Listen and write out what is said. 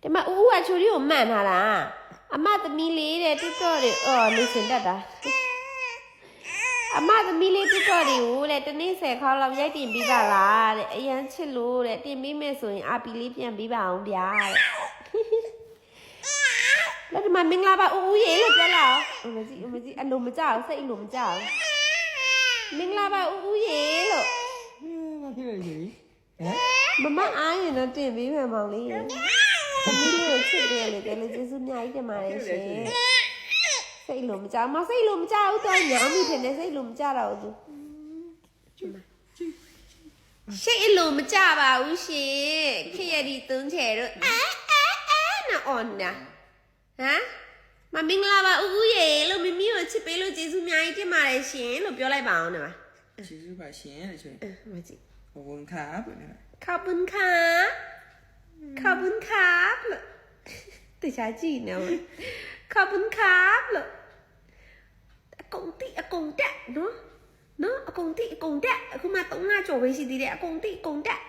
ဒီမှာဦးကချိုရီကိုမှန်ထားတာအမသမီးလေးတဲ့တွတ်တော့တွေနေစင်တတ်တာအမသမီးလေးတွတ်တော့တွေကိုတဲ့တနေ့10ခေါက်လောက်ရိုက်တင်ပြီးပါလားတဲ့အရန်ချစ်လို့တဲ့တင်ပြီးမယ်ဆိုရင်အာပီလေးပြန်ပြီးပါအောင်ဗျာတဲ့แล้วทำไมมิงลาบะอู้เย่လို့ပြောလာအောင်မကြီးအလိုမကြောက်စိတ်အလိုမကြောက်မင်္ဂလာပါဦးရေလို့ဘာဖြစ်လဲကြီးမမအားရင်တော့တင်ပေးမယ်မောင်လေးသမီးလေးကိုချစ်တယ်လေကျေးဇူးအများကြီးတင်ပါတယ်ရှင်စိတ်လိုမကြောက်မစိတ်လိုမကြောက်တော့ညောင်းမိတယ်နဲ့စိတ်လိုမကြောက်တော့ဘူးစိတ်လိုမကြောက်ပါဘူးရှင်ခရတီသုံးချယ်တို့နော်အော်နာဟမ်မင်္ဂလာပါဦးရေလို့မမီကိုချစ်ပေးလို့ကျေးဇူးအများကြီးတင်ပါတယ်ရှင်လို့ပြောလိုက်ပါအောင်နော်ကျေးဇူးပါရှင်လို့ဆိုရင်မကြည့်ขอบคุณครับขอบคุณครับขอบคุณครับလို့တေချာကြည့်နော်ขอบคุณครับလို့အကုန်တက်နော်အကုန်တက်အခုမှ3လကျော်ပဲရှိသေးတယ်အကုန်တက်